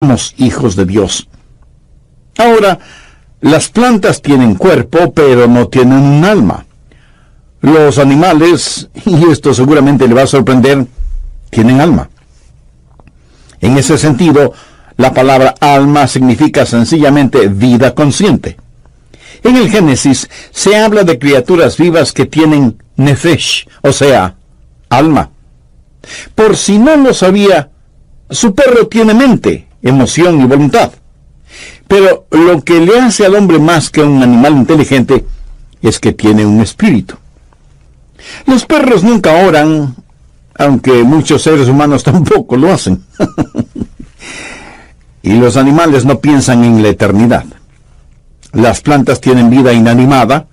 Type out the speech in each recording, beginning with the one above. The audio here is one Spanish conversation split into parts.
somos hijos de Dios. Ahora, las plantas tienen cuerpo, pero no tienen un alma. Los animales, y esto seguramente le va a sorprender, tienen alma. En ese sentido, la palabra alma significa sencillamente vida consciente. En el Génesis se habla de criaturas vivas que tienen nefesh, o sea, alma. Por si no lo sabía, su perro tiene mente, emoción y voluntad. Pero lo que le hace al hombre más que un animal inteligente es que tiene un espíritu. Los perros nunca oran, aunque muchos seres humanos tampoco lo hacen. Y los animales no piensan en la eternidad. Las plantas tienen vida inanimada,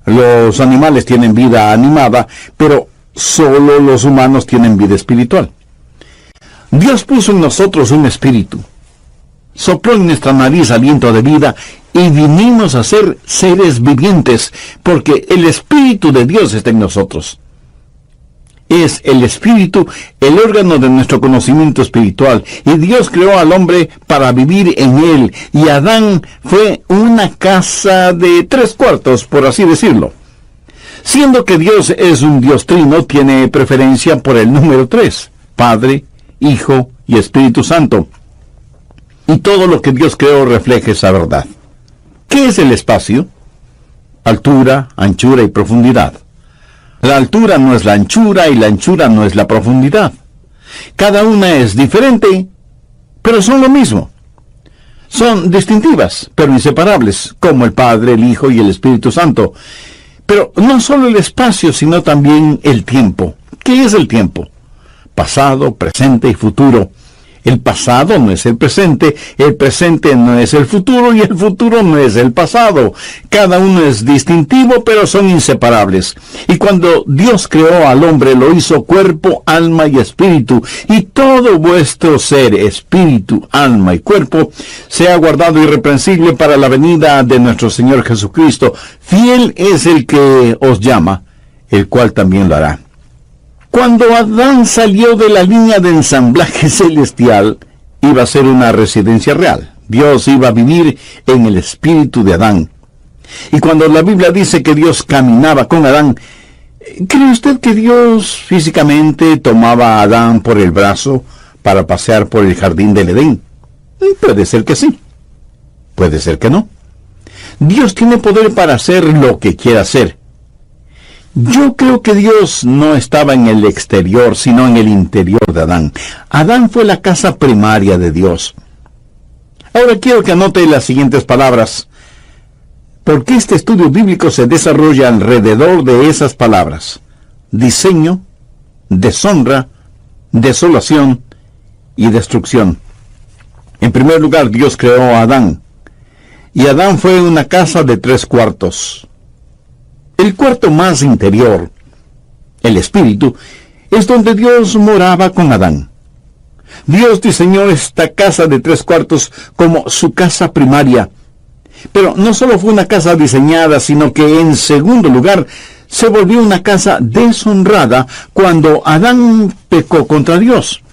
los animales tienen vida animada, pero solo los humanos tienen vida espiritual. Dios puso en nosotros un espíritu, sopló en nuestra nariz aliento de vida y vinimos a ser seres vivientes, porque el Espíritu de Dios está en nosotros. Es el Espíritu el órgano de nuestro conocimiento espiritual, y Dios creó al hombre para vivir en él, y Adán fue una casa de 3/4, por así decirlo. Siendo que Dios es un Dios trino, tiene preferencia por el número 3, Padre, Hijo y Espíritu Santo. Y todo lo que Dios creó refleja esa verdad. ¿Qué es el espacio? Altura, anchura y profundidad. La altura no es la anchura y la anchura no es la profundidad. Cada una es diferente, pero son lo mismo. Son distintivas, pero inseparables, como el Padre, el Hijo y el Espíritu Santo. Pero no solo el espacio, sino también el tiempo. ¿Qué es el tiempo? Pasado, presente y futuro. El pasado no es el presente no es el futuro y el futuro no es el pasado. Cada uno es distintivo, pero son inseparables. Y cuando Dios creó al hombre, lo hizo cuerpo, alma y espíritu. Y todo vuestro ser, espíritu, alma y cuerpo, sea guardado irreprensible para la venida de nuestro Señor Jesucristo. Fiel es el que os llama, el cual también lo hará. Cuando Adán salió de la línea de ensamblaje celestial, iba a ser una residencia real. Dios iba a vivir en el espíritu de Adán. Y cuando la Biblia dice que Dios caminaba con Adán, ¿cree usted que Dios físicamente tomaba a Adán por el brazo para pasear por el jardín del Edén? Puede ser que sí. Puede ser que no. Dios tiene poder para hacer lo que quiera hacer. Yo creo que Dios no estaba en el exterior, sino en el interior de Adán. Adán fue la casa primaria de Dios. Ahora quiero que anote las siguientes palabras, porque este estudio bíblico se desarrolla alrededor de esas palabras: diseño, deshonra, desolación y destrucción. En primer lugar, Dios creó a Adán, y Adán fue una casa de 3/4. El cuarto más interior, el espíritu, es donde Dios moraba con Adán. Dios diseñó esta casa de 3/4 como su casa primaria. Pero no solo fue una casa diseñada, sino que en segundo lugar se volvió una casa deshonrada cuando Adán pecó contra Dios.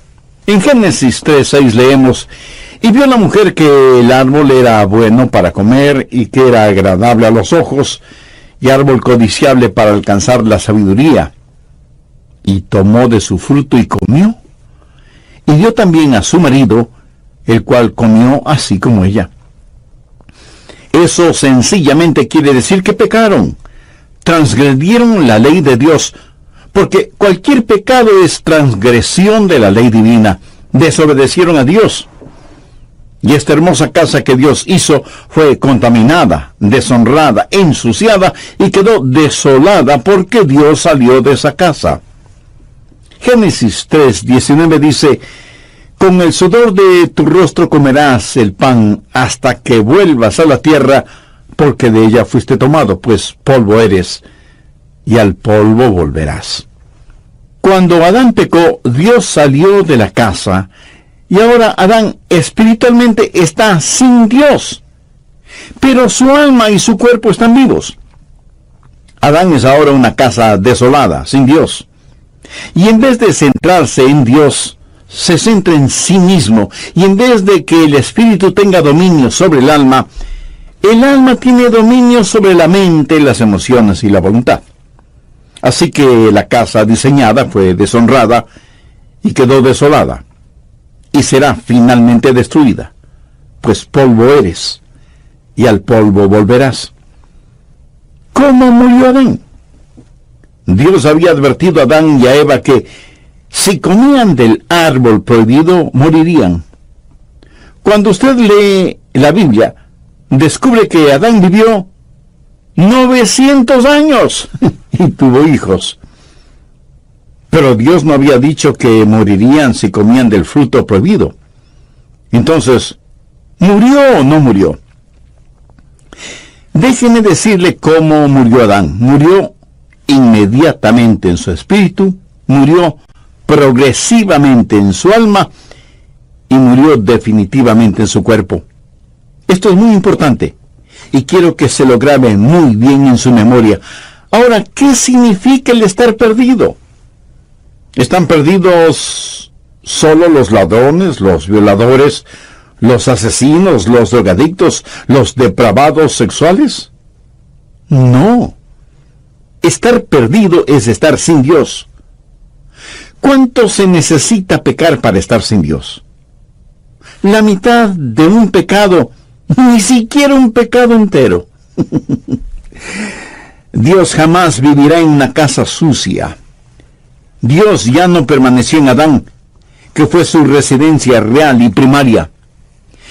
En Génesis 3:6 leemos: y vio la mujer que el árbol era bueno para comer y que era agradable a los ojos, y árbol codiciable para alcanzar la sabiduría. Y tomó de su fruto y comió, y dio también a su marido, el cual comió así como ella. Eso sencillamente quiere decir que pecaron, transgredieron la ley de Dios, porque cualquier pecado es transgresión de la ley divina. Desobedecieron a Dios. Y esta hermosa casa que Dios hizo fue contaminada, deshonrada, ensuciada y quedó desolada porque Dios salió de esa casa. Génesis 3:19 dice: con el sudor de tu rostro comerás el pan hasta que vuelvas a la tierra, porque de ella fuiste tomado, pues polvo eres, y al polvo volverás. Cuando Adán pecó, Dios salió de la casa, y ahora Adán espiritualmente está sin Dios, pero su alma y su cuerpo están vivos. Adán es ahora una casa desolada, sin Dios. Y en vez de centrarse en Dios, se centra en sí mismo, y en vez de que el espíritu tenga dominio sobre el alma tiene dominio sobre la mente, las emociones y la voluntad. Así que la casa diseñada fue deshonrada y quedó desolada, y será finalmente destruida, pues polvo eres, y al polvo volverás. ¿Cómo murió Adán? Dios había advertido a Adán y a Eva que si comían del árbol prohibido, morirían. Cuando usted lee la Biblia, descubre que Adán vivió 900 años y tuvo hijos. Pero Dios no había dicho que morirían si comían del fruto prohibido. Entonces, ¿murió o no murió? Déjeme decirle cómo murió Adán. Murió inmediatamente en su espíritu, murió progresivamente en su alma y murió definitivamente en su cuerpo. Esto es muy importante y quiero que se lo grabe muy bien en su memoria. Ahora, ¿qué significa el estar perdido? ¿Están perdidos solo los ladrones, los violadores, los asesinos, los drogadictos, los depravados sexuales? No. Estar perdido es estar sin Dios. ¿Cuánto se necesita pecar para estar sin Dios? La mitad de un pecado, ni siquiera un pecado entero. Dios jamás vivirá en una casa sucia. Dios ya no permaneció en Adán, que fue su residencia real y primaria.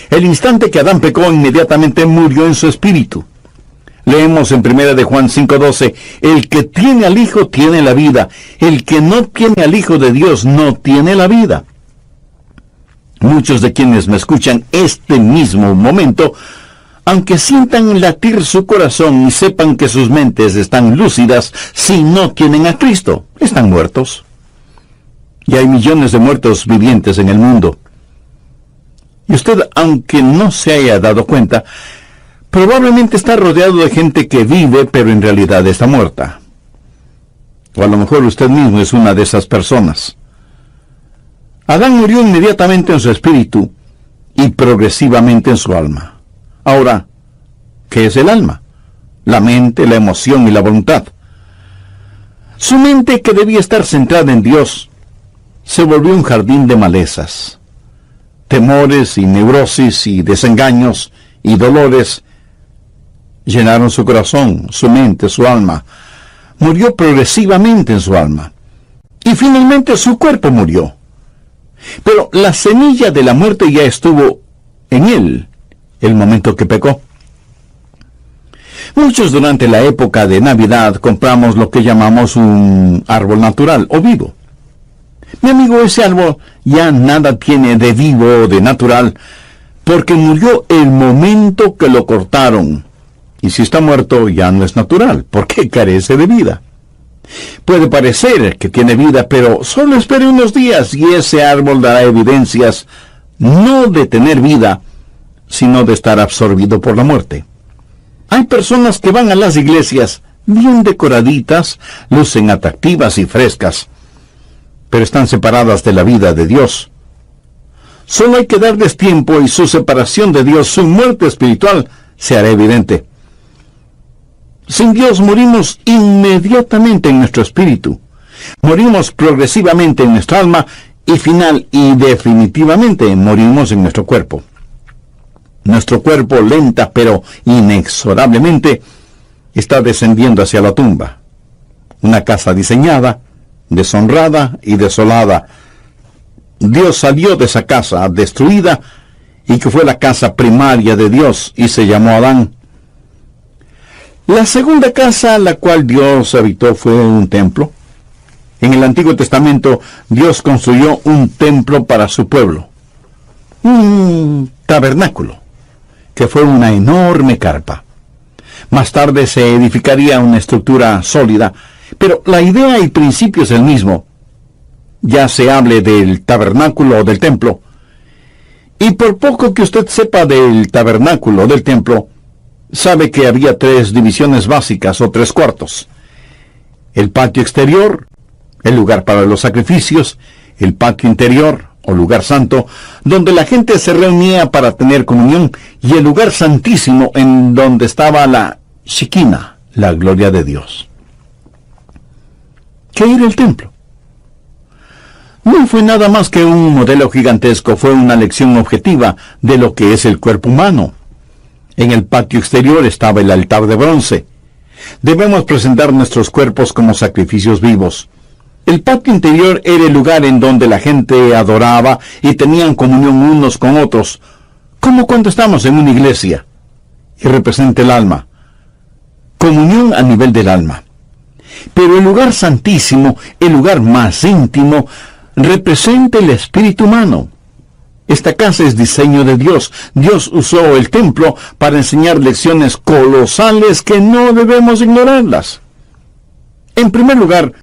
El instante que Adán pecó, inmediatamente murió en su espíritu. Leemos en 1 de Juan 5:12, el que tiene al Hijo tiene la vida, el que no tiene al Hijo de Dios no tiene la vida. Muchos de quienes me escuchan este mismo momento, aunque sientan latir su corazón y sepan que sus mentes están lúcidas, si no tienen a Cristo, están muertos. Y hay millones de muertos vivientes en el mundo. Y usted, aunque no se haya dado cuenta, probablemente está rodeado de gente que vive, pero en realidad está muerta. O a lo mejor usted mismo es una de esas personas. Adán murió inmediatamente en su espíritu y progresivamente en su alma. Ahora, ¿qué es el alma? La mente, la emoción y la voluntad. Su mente, que debía estar centrada en Dios, se volvió un jardín de malezas. Temores y neurosis y desengaños y dolores llenaron su corazón, su mente, su alma. Murió progresivamente en su alma. Y finalmente su cuerpo murió. Pero la semilla de la muerte ya estuvo en él el momento que pecó. Muchos durante la época de Navidad compramos lo que llamamos un árbol natural o vivo. Mi amigo, ese árbol ya nada tiene de vivo o de natural, porque murió el momento que lo cortaron. Y si está muerto, ya no es natural, porque carece de vida. Puede parecer que tiene vida, pero solo espere unos días y ese árbol dará evidencias no de tener vida, sino de estar absorbido por la muerte. Hay personas que van a las iglesias bien decoraditas, lucen atractivas y frescas, pero están separadas de la vida de Dios. Solo hay que darles tiempo y su separación de Dios, su muerte espiritual, se hará evidente. Sin Dios morimos inmediatamente en nuestro espíritu. Morimos progresivamente en nuestra alma y final y definitivamente morimos en nuestro cuerpo. Nuestro cuerpo lenta pero inexorablemente está descendiendo hacia la tumba. Una casa diseñada, deshonrada y desolada. Dios salió de esa casa destruida y que fue la casa primaria de Dios y se llamó Adán. La segunda casa a la cual Dios habitó fue un templo. En el Antiguo Testamento, Dios construyó un templo para su pueblo. Un tabernáculo, que fue una enorme carpa. Más tarde se edificaría una estructura sólida, pero la idea y principio es el mismo. Ya se hable del tabernáculo o del templo. Y por poco que usted sepa del tabernáculo o del templo, sabe que había 3 divisiones básicas o 3 cuartos. El patio exterior, el lugar para los sacrificios, el patio interior o lugar santo, donde la gente se reunía para tener comunión, y el lugar santísimo, en donde estaba la Shekinah, la gloria de Dios. ¿Qué era el templo? No fue nada más que un modelo gigantesco, fue una lección objetiva de lo que es el cuerpo humano. En el patio exterior estaba el altar de bronce. Debemos presentar nuestros cuerpos como sacrificios vivos. El patio interior era el lugar en donde la gente adoraba y tenían comunión unos con otros, como cuando estamos en una iglesia, y representa el alma. Comunión a nivel del alma. Pero el lugar santísimo, el lugar más íntimo, representa el espíritu humano. Esta casa es diseño de Dios. Dios usó el templo para enseñar lecciones colosales que no debemos ignorarlas. En primer lugar,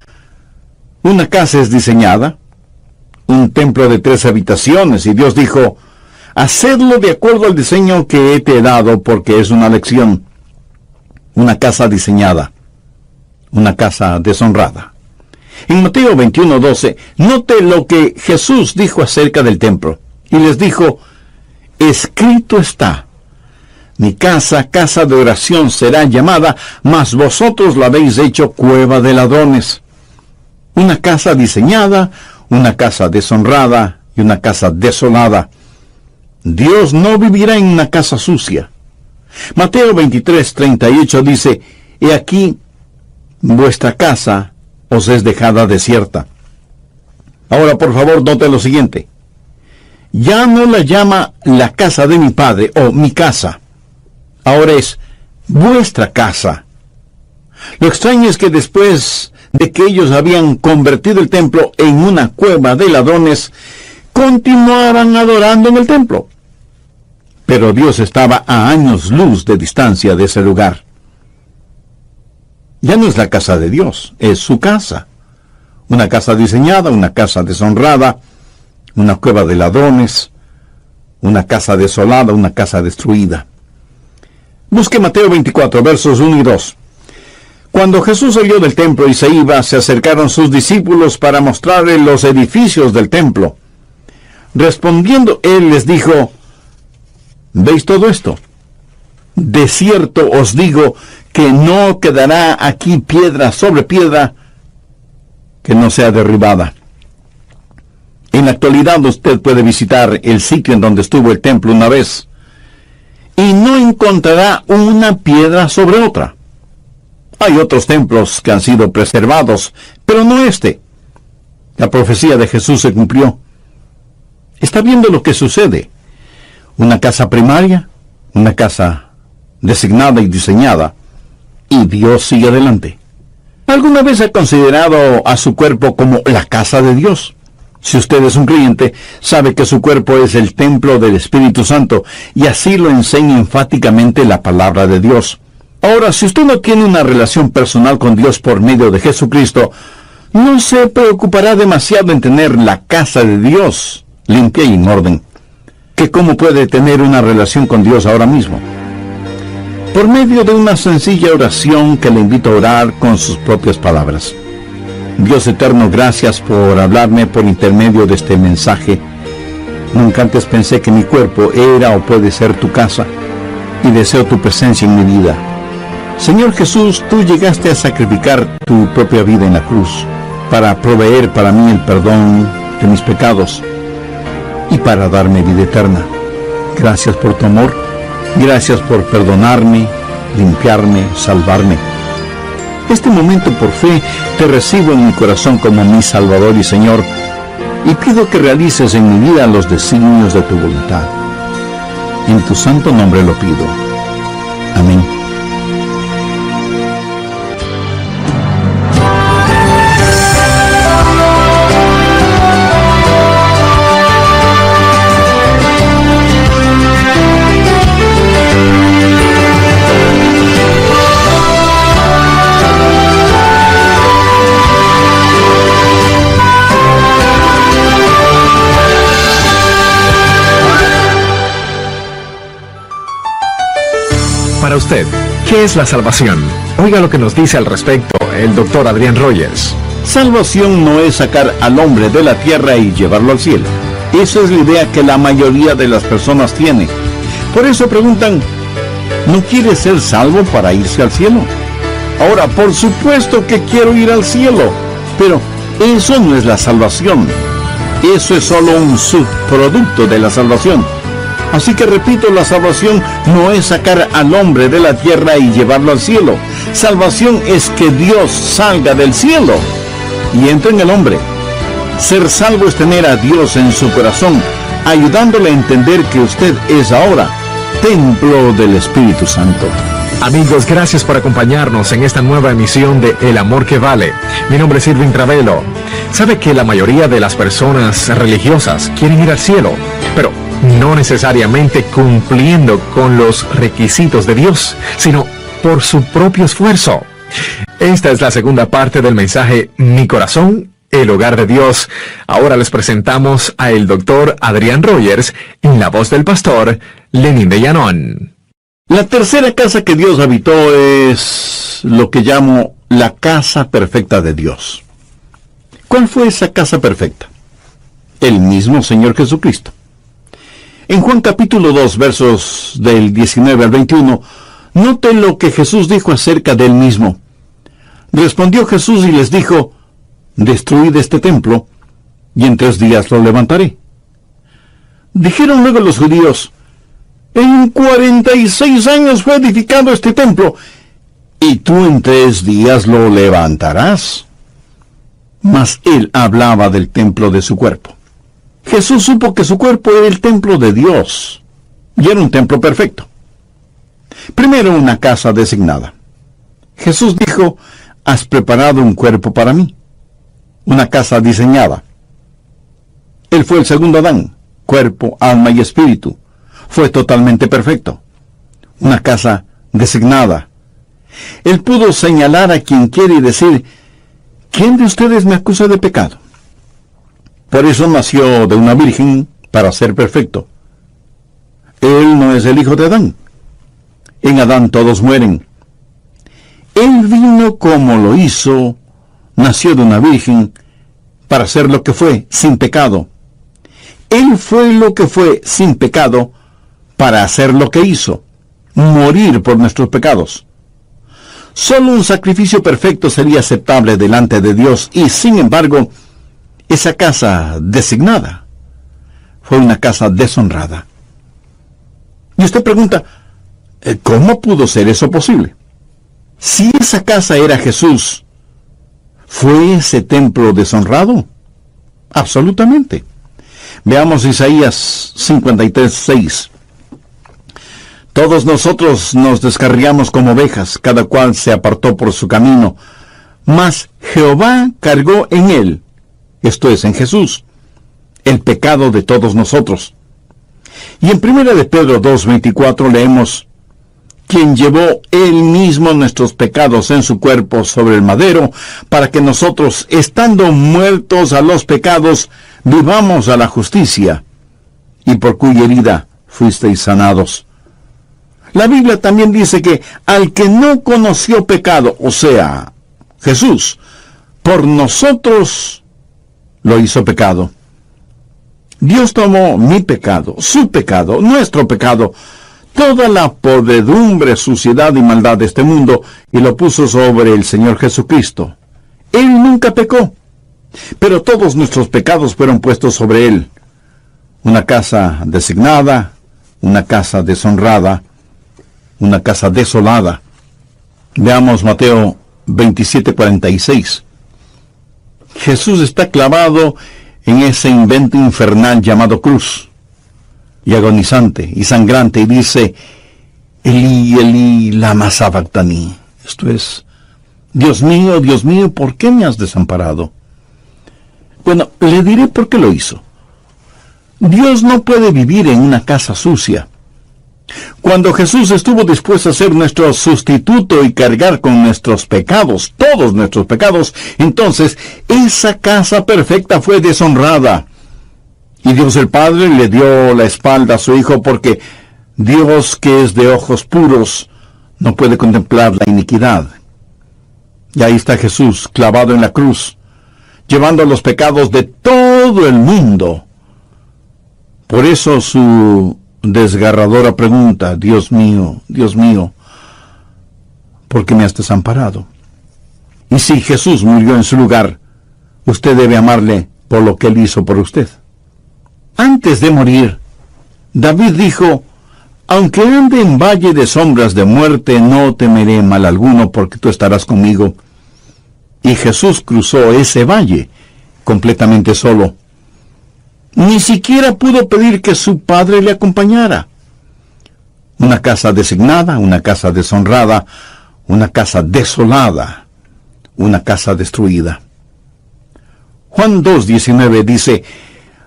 una casa es diseñada, un templo de 3 habitaciones, y Dios dijo, hacedlo de acuerdo al diseño que te he dado, porque es una lección. Una casa diseñada, una casa deshonrada. En Mateo 21:12, note lo que Jesús dijo acerca del templo, y les dijo, escrito está, mi casa, casa de oración será llamada, mas vosotros la habéis hecho cueva de ladrones. Una casa diseñada, una casa deshonrada y una casa desolada. Dios no vivirá en una casa sucia. Mateo 23:38 dice, he aquí, vuestra casa os es dejada desierta. Ahora, por favor, note lo siguiente. Ya no la llama la casa de mi padre o mi casa. Ahora es vuestra casa. Lo extraño es que después de que ellos habían convertido el templo en una cueva de ladrones, continuaban adorando en el templo. Pero Dios estaba a años luz de distancia de ese lugar. Ya no es la casa de Dios, es su casa. Una casa diseñada, una casa deshonrada, una cueva de ladrones, una casa desolada, una casa destruida. Busque Mateo 24, versos 1 y 2. Cuando Jesús salió del templo y se iba, se acercaron sus discípulos para mostrarle los edificios del templo. Respondiendo él les dijo, ¿veis todo esto? De cierto os digo que no quedará aquí piedra sobre piedra que no sea derribada. En la actualidad usted puede visitar el sitio en donde estuvo el templo una vez y no encontrará una piedra sobre otra. Hay otros templos que han sido preservados, pero no este. La profecía de Jesús se cumplió. Está viendo lo que sucede. Una casa primaria, una casa designada y diseñada, y Dios sigue adelante. ¿Alguna vez ha considerado a su cuerpo como la casa de Dios? Si usted es un creyente, sabe que su cuerpo es el templo del Espíritu Santo, y así lo enseña enfáticamente la palabra de Dios. Ahora, si usted no tiene una relación personal con Dios por medio de Jesucristo, no se preocupará demasiado en tener la casa de Dios limpia y en orden. ¿Que cómo puede tener una relación con Dios ahora mismo? Por medio de una sencilla oración que le invito a orar con sus propias palabras. Dios eterno, gracias por hablarme por intermedio de este mensaje. Nunca antes pensé que mi cuerpo era o puede ser tu casa, y deseo tu presencia en mi vida. Señor Jesús, tú llegaste a sacrificar tu propia vida en la cruz para proveer para mí el perdón de mis pecados y para darme vida eterna. Gracias por tu amor, gracias por perdonarme, limpiarme, salvarme. Este momento por fe te recibo en mi corazón como mi Salvador y Señor, y pido que realices en mi vida los designios de tu voluntad. En tu santo nombre lo pido. Amén. Para usted, ¿qué es la salvación? Oiga lo que nos dice al respecto el Dr. Adrián Rogers. Salvación no es sacar al hombre de la tierra y llevarlo al cielo. Esa es la idea que la mayoría de las personas tiene. Por eso preguntan, ¿no quieres ser salvo para irse al cielo? Ahora, por supuesto que quiero ir al cielo, pero eso no es la salvación. Eso es solo un subproducto de la salvación. Así que repito, la salvación no es sacar al hombre de la tierra y llevarlo al cielo. Salvación es que Dios salga del cielo y entre en el hombre. Ser salvo es tener a Dios en su corazón, ayudándole a entender que usted es ahora templo del Espíritu Santo. Amigos, gracias por acompañarnos en esta nueva emisión de El Amor que Vale. Mi nombre es Irving Travelo. Sabe que la mayoría de las personas religiosas quieren ir al cielo, pero no necesariamente cumpliendo con los requisitos de Dios, sino por su propio esfuerzo. Esta es la segunda parte del mensaje Mi Corazón, el Hogar de Dios. Ahora les presentamos a el Dr. Adrián Rogers en la voz del pastor Lenín de Llanón. La tercera casa que Dios habitó es lo que llamo la casa perfecta de Dios. ¿Cuál fue esa casa perfecta? El mismo Señor Jesucristo. En Juan capítulo 2, versos del 19 al 21, note lo que Jesús dijo acerca del mismo. Respondió Jesús y les dijo, destruid este templo, y en 3 días lo levantaré. Dijeron luego los judíos, en 46 años fue edificado este templo, y tú en 3 días lo levantarás. Mas él hablaba del templo de su cuerpo. Jesús supo que su cuerpo era el templo de Dios, y era un templo perfecto. Primero, una casa designada. Jesús dijo, has preparado un cuerpo para mí, una casa diseñada. Él fue el segundo Adán, cuerpo, alma y espíritu. Fue totalmente perfecto. Una casa designada. Él pudo señalar a quien quiere y decir, ¿quién de ustedes me acusa de pecado? Por eso nació de una virgen para ser perfecto. Él no es el hijo de Adán. En Adán todos mueren. Él vino como lo hizo, nació de una virgen para ser lo que fue, sin pecado. Él fue lo que fue, sin pecado, para hacer lo que hizo, morir por nuestros pecados. Solo un sacrificio perfecto sería aceptable delante de Dios y, sin embargo, esa casa designada fue una casa deshonrada. Y usted pregunta, ¿cómo pudo ser eso posible? Si esa casa era Jesús, ¿fue ese templo deshonrado? Absolutamente. Veamos Isaías 53:6. Todos nosotros nos descarriamos como ovejas, cada cual se apartó por su camino, mas Jehová cargó en él, esto es, en Jesús, el pecado de todos nosotros. Y en 1 de Pedro 2:24 leemos, quien llevó él mismo nuestros pecados en su cuerpo sobre el madero, para que nosotros, estando muertos a los pecados, vivamos a la justicia, y por cuya herida fuisteis sanados. La Biblia también dice que al que no conoció pecado, o sea, Jesús, por nosotros lo hizo pecado. Dios tomó mi pecado, su pecado, nuestro pecado, toda la podredumbre, suciedad y maldad de este mundo, y lo puso sobre el Señor Jesucristo. Él nunca pecó, pero todos nuestros pecados fueron puestos sobre Él. Una casa designada, una casa deshonrada, una casa desolada. Veamos Mateo 27:46. Jesús está clavado en ese invento infernal llamado cruz, y agonizante y sangrante, y dice, Elí, Elí, lama sabactani. Esto es, Dios mío, ¿por qué me has desamparado? Bueno, le diré por qué lo hizo. Dios no puede vivir en una casa sucia. Cuando Jesús estuvo dispuesto a ser nuestro sustituto y cargar con nuestros pecados, todos nuestros pecados, entonces esa casa perfecta fue deshonrada. Y Dios el Padre le dio la espalda a su Hijo porque Dios, que es de ojos puros, no puede contemplar la iniquidad. Y ahí está Jesús, clavado en la cruz, llevando los pecados de todo el mundo. Por eso su desgarradora pregunta: Dios mío, ¿por qué me has desamparado? Y si Jesús murió en su lugar, usted debe amarle por lo que él hizo por usted. Antes de morir, David dijo: aunque ande en valle de sombras de muerte, no temeré mal alguno, porque tú estarás conmigo. Y Jesús cruzó ese valle completamente solo. Ni siquiera pudo pedir que su padre le acompañara. Una casa designada, una casa deshonrada, una casa desolada, una casa destruida. Juan 2:19 dice: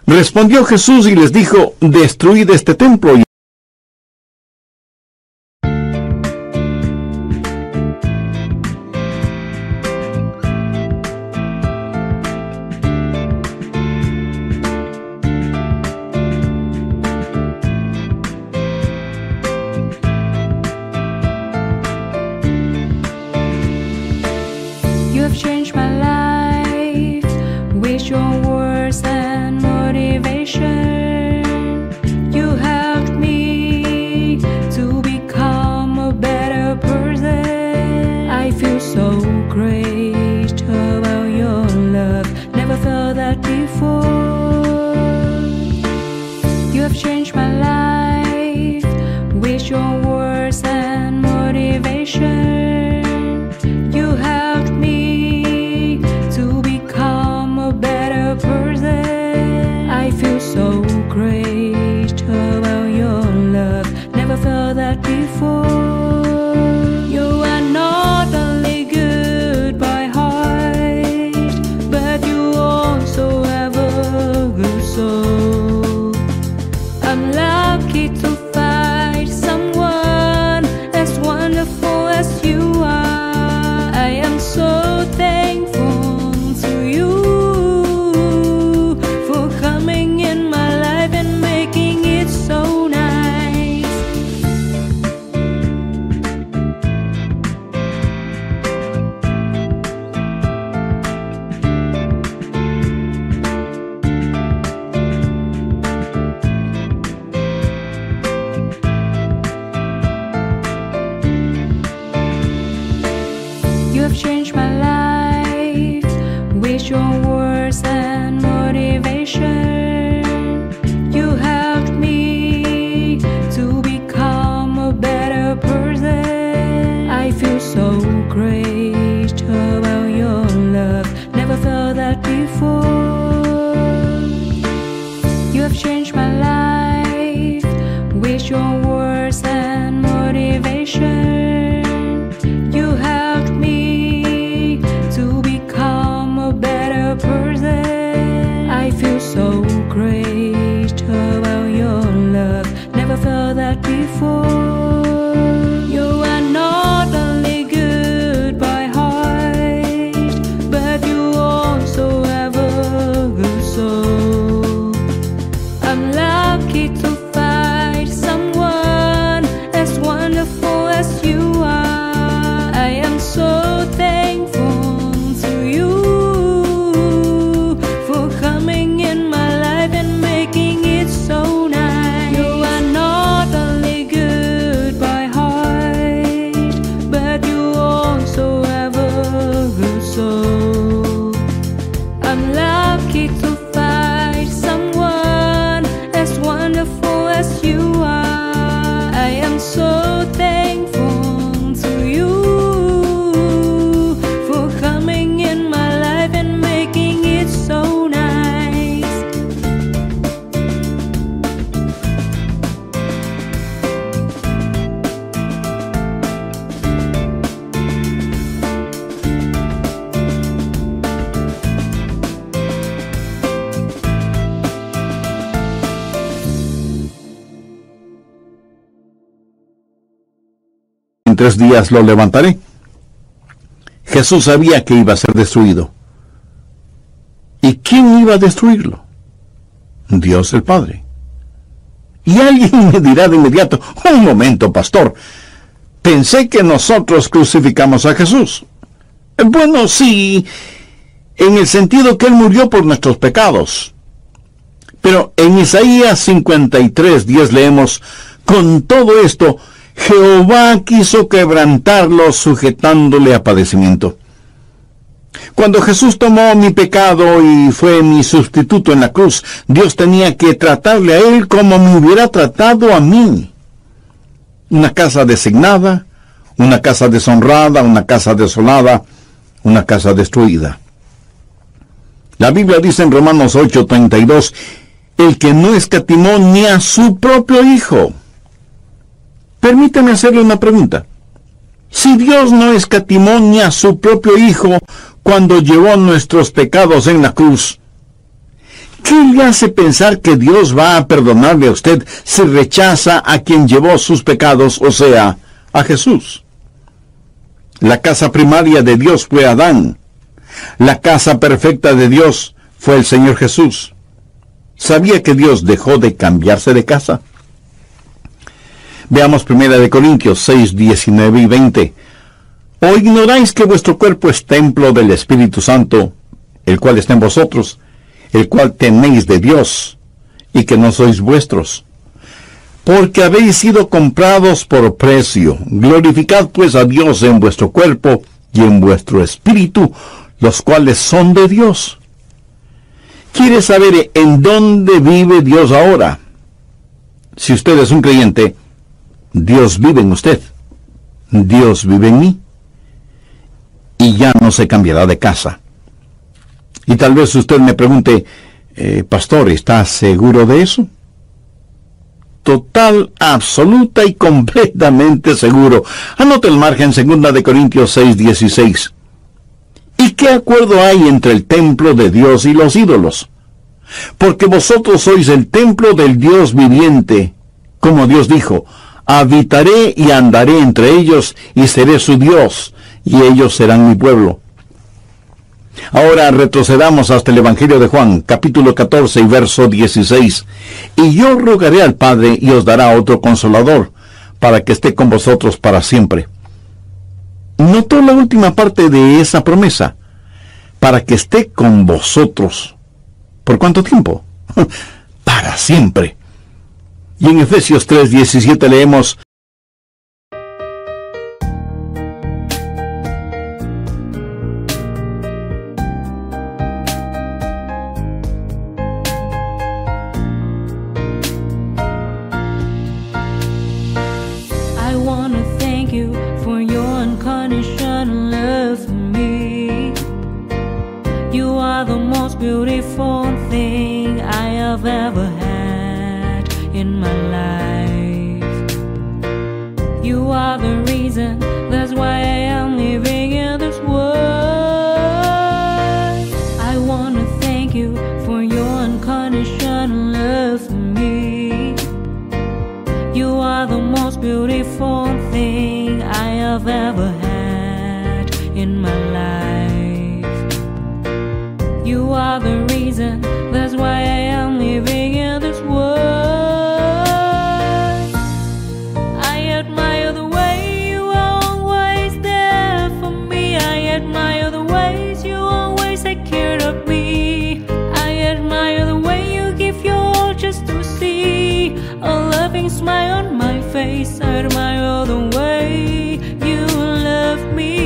respondió Jesús y les dijo: destruid este templo y You have changed my life with your words and motivation. You helped me to become a better person. I feel so great about your love. Never felt that before. You have changed my life with your words and motivation. You helped me to become a better person. I feel so great about your love. Never felt that before. You are not only good by heart, but you also have a good soul. I'm lucky to find someone as wonderful as you are. I am so thankful to you for coming in my life and making it so nice. You have changed my life with your words and motivation. You helped me to become a better person. I feel so great about your love. Never felt that before. You have changed my life with your words and motivation. You helped me to become a better person. I feel so great about your love. Never felt that before. You are not only good by heart, but you also have a good soul. I'm lucky to find someone as wonderful as you are. I am so thankful to you for coming in my life and making it so nice. You are not only good by heart, but you also have a good soul. I'm lucky to find someone as wonderful as you are. I am so thankful to you for coming in my life and making it so nice. en 3 días lo levantaré. Jesús sabía que iba a ser destruido. ¿Y quién iba a destruirlo? Dios el Padre. Y alguien me dirá de inmediato: un momento, pastor, pensé que nosotros crucificamos a Jesús. Bueno, sí, en el sentido que Él murió por nuestros pecados. Pero en Isaías 53:10 leemos: con todo esto, Jehová quiso quebrantarlo, sujetándole a padecimiento. Cuando Jesús tomó mi pecado y fue mi sustituto en la cruz, Dios tenía que tratarle a él como me hubiera tratado a mí. Una casa designada, una casa deshonrada, una casa desolada, una casa destruida. La Biblia dice en Romanos 8:32, el que no escatimó ni a su propio Hijo. Permítame hacerle una pregunta. Si Dios no escatimó ni a su propio Hijo cuando llevó nuestros pecados en la cruz, ¿qué le hace pensar que Dios va a perdonarle a usted si rechaza a quien llevó sus pecados, o sea, a Jesús? La casa primaria de Dios fue Adán. La casa perfecta de Dios fue el Señor Jesús. ¿Sabía que Dios dejó de cambiarse de casa? Veamos 1 Corintios 6:19 y 20. ¿O ignoráis que vuestro cuerpo es templo del Espíritu Santo, el cual está en vosotros, el cual tenéis de Dios, y que no sois vuestros? Porque habéis sido comprados por precio. Glorificad pues a Dios en vuestro cuerpo y en vuestro espíritu, los cuales son de Dios. ¿Quiere saber en dónde vive Dios ahora? Si usted es un creyente, Dios vive en usted. Dios vive en mí. Y ya no se cambiará de casa. Y tal vez usted me pregunte, pastor, ¿está seguro de eso? Total, absoluta y completamente seguro. Anote el margen, 2 Corintios 6:16. ¿Y qué acuerdo hay entre el templo de Dios y los ídolos? Porque vosotros sois el templo del Dios viviente. Como Dios dijo, habitaré y andaré entre ellos y seré su Dios, y ellos serán mi pueblo. Ahora retrocedamos hasta el Evangelio de Juan, capítulo 14 y verso 16. Y yo rogaré al Padre y os dará otro consolador, para que esté con vosotros para siempre. ¿Notó la última parte de esa promesa? Para que esté con vosotros. ¿Por cuánto tiempo? Para siempre. Y en Efesios 3:17 leemos: I wanna thank you for your unconditional love for me. You are the most beautiful thing I have ever had in my life. You are the reason, that's why I am living in this world. I wanna thank you for your unconditional love for me. You are the most beautiful thing I have ever had in my life. You are the reason, that's why I am living in this world. I admire the way you are always there for me. I admire the ways you always take care of me. I admire the way you give your all just to see a loving smile on my face. I admire the way you love me.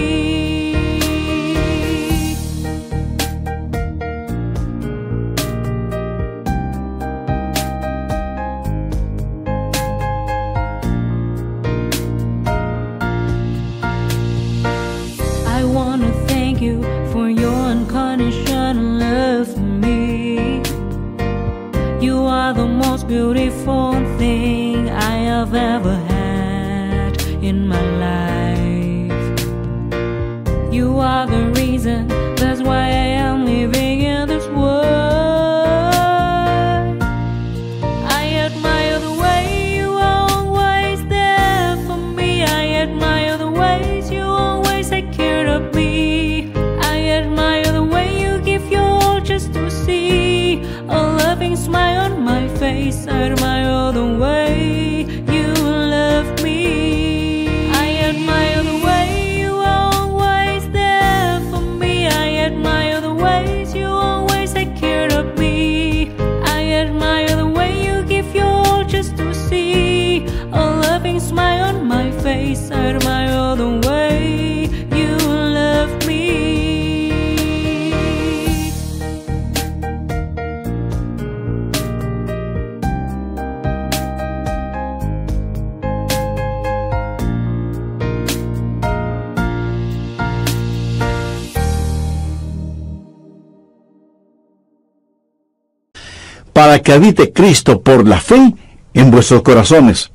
I wanna thank you for your unconditional love for me. You are the most beautiful thing I have ever had in my life. You are the reason, that's why I am living in this world. I admire the way you are always there for me. I admire the ways you always take care of me. I admire the way you give your all just to see a loving smile on my face. I admire the way you love me. I smile on my face, I admire the way you love me. Para que habite Cristo por la fe en vuestros corazones.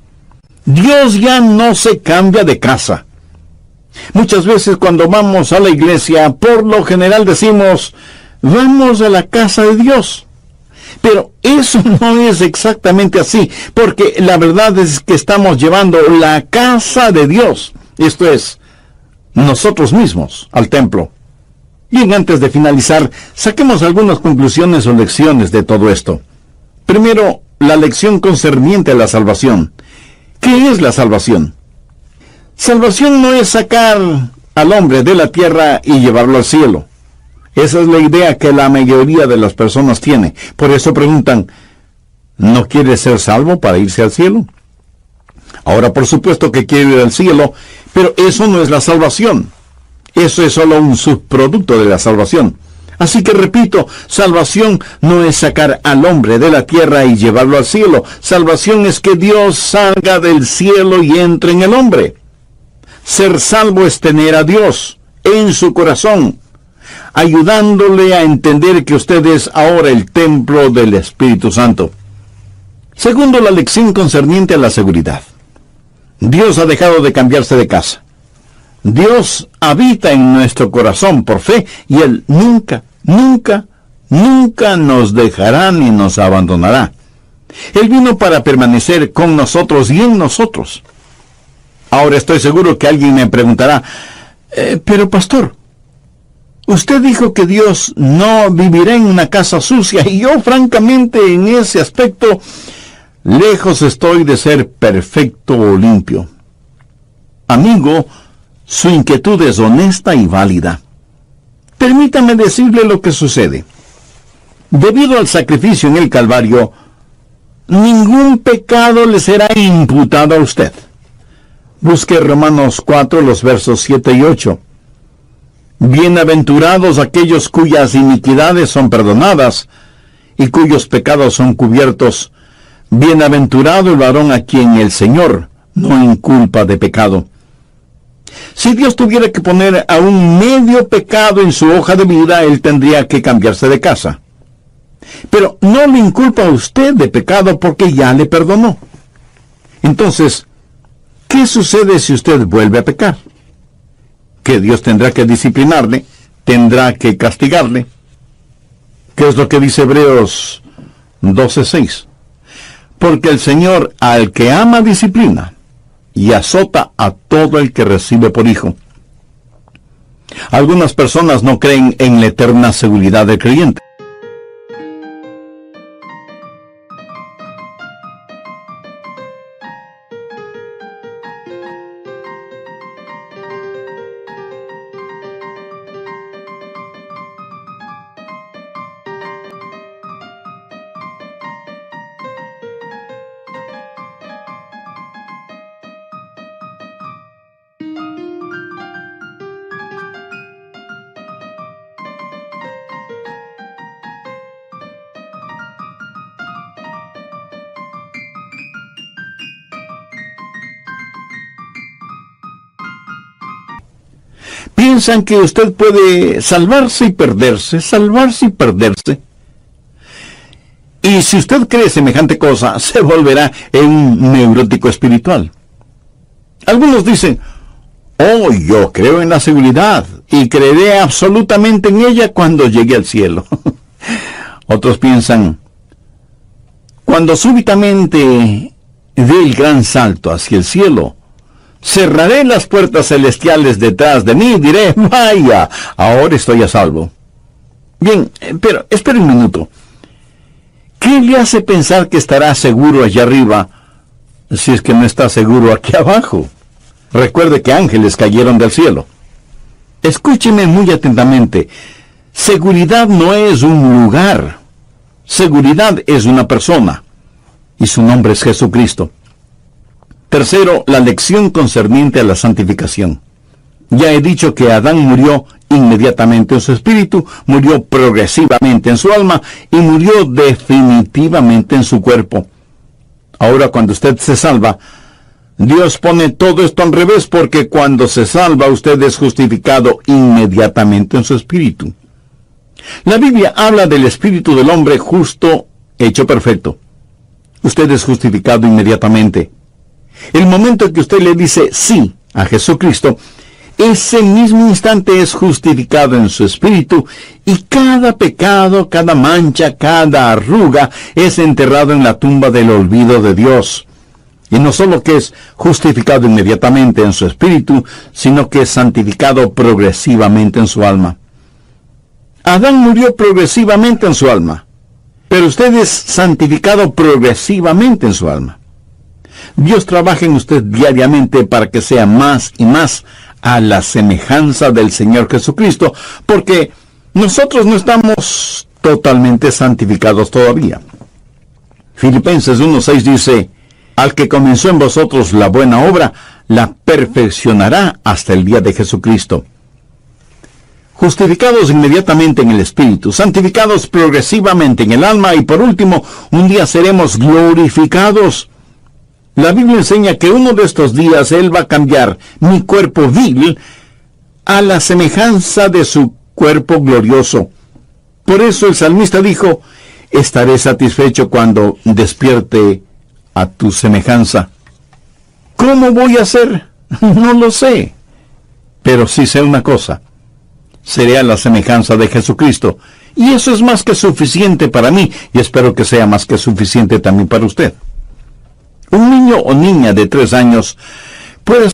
Dios ya no se cambia de casa. Muchas veces cuando vamos a la iglesia, por lo general decimos, vamos a la casa de Dios. Pero eso no es exactamente así, porque la verdad es que estamos llevando la casa de Dios, esto es, nosotros mismos, al templo. Bien, antes de finalizar, saquemos algunas conclusiones o lecciones de todo esto. Primero, la lección concerniente a la salvación. ¿Qué es la salvación? Salvación no es sacar al hombre de la tierra y llevarlo al cielo. Esa es la idea que la mayoría de las personas tiene. Por eso preguntan, ¿no quiere ser salvo para irse al cielo? Ahora, por supuesto que quiere ir al cielo, pero eso no es la salvación. Eso es solo un subproducto de la salvación. Así que repito, salvación no es sacar al hombre de la tierra y llevarlo al cielo. Salvación es que Dios salga del cielo y entre en el hombre. Ser salvo es tener a Dios en su corazón, ayudándole a entender que usted es ahora el templo del Espíritu Santo. Segundo, la lección concerniente a la seguridad. Dios ha dejado de cambiarse de casa. Dios habita en nuestro corazón por fe y Él nunca nos dejará ni nos abandonará. Él vino para permanecer con nosotros y en nosotros. Ahora estoy seguro que alguien me preguntará, pero pastor, usted dijo que Dios no vivirá en una casa sucia, y yo francamente en ese aspecto lejos estoy de ser perfecto o limpio. Amigo, su inquietud es honesta y válida. Permítame decirle lo que sucede. Debido al sacrificio en el Calvario, ningún pecado le será imputado a usted. Busque Romanos 4, los versos 7 y 8. Bienaventurados aquellos cuyas iniquidades son perdonadas y cuyos pecados son cubiertos. Bienaventurado el varón a quien el Señor no inculpa de pecado. Si Dios tuviera que poner a un medio pecado en su hoja de vida, Él tendría que cambiarse de casa. Pero no le inculpa a usted de pecado porque ya le perdonó. Entonces, ¿qué sucede si usted vuelve a pecar? Que Dios tendrá que disciplinarle, tendrá que castigarle. ¿Qué es lo que dice Hebreos 12:6? Porque el Señor al que ama disciplina y azota a todo el que recibe por hijo. Algunas personas no creen en la eterna seguridad del creyente. Piensan que usted puede salvarse y perderse, salvarse y perderse. Y si usted cree semejante cosa, se volverá en un neurótico espiritual. Algunos dicen, oh, yo creo en la seguridad y creeré absolutamente en ella cuando llegue al cielo. Otros piensan, cuando súbitamente dé el gran salto hacia el cielo, cerraré las puertas celestiales detrás de mí y diré, vaya, ahora estoy a salvo. Bien, pero espere un minuto. ¿Qué le hace pensar que estará seguro allá arriba si es que no está seguro aquí abajo? Recuerde que ángeles cayeron del cielo. Escúcheme muy atentamente. Seguridad no es un lugar. Seguridad es una persona. Y su nombre es Jesucristo. Tercero, la lección concerniente a la santificación. Ya he dicho que Adán murió inmediatamente en su espíritu, murió progresivamente en su alma y murió definitivamente en su cuerpo. Ahora, cuando usted se salva, Dios pone todo esto al revés, porque cuando se salva usted es justificado inmediatamente en su espíritu. La Biblia habla del espíritu del hombre justo, hecho perfecto. Usted es justificado inmediatamente. El momento que usted le dice sí a Jesucristo, ese mismo instante es justificado en su espíritu, y cada pecado, cada mancha, cada arruga es enterrado en la tumba del olvido de Dios. Y no solo que es justificado inmediatamente en su espíritu, sino que es santificado progresivamente en su alma. Adán murió progresivamente en su alma, pero usted es santificado progresivamente en su alma. Dios trabaja en usted diariamente para que sea más y más a la semejanza del Señor Jesucristo, porque nosotros no estamos totalmente santificados todavía. Filipenses 1:6 dice: al que comenzó en vosotros la buena obra, la perfeccionará hasta el día de Jesucristo. Justificados inmediatamente en el Espíritu, santificados progresivamente en el alma, y por último, un día seremos glorificados. La Biblia enseña que uno de estos días Él va a cambiar mi cuerpo vil a la semejanza de su cuerpo glorioso. Por eso el salmista dijo: estaré satisfecho cuando despierte a tu semejanza. ¿Cómo voy a hacer? No lo sé. Pero sí sé una cosa: seré a la semejanza de Jesucristo. Y eso es más que suficiente para mí, y espero que sea más que suficiente también para usted. Un niño o niña de 3 años puede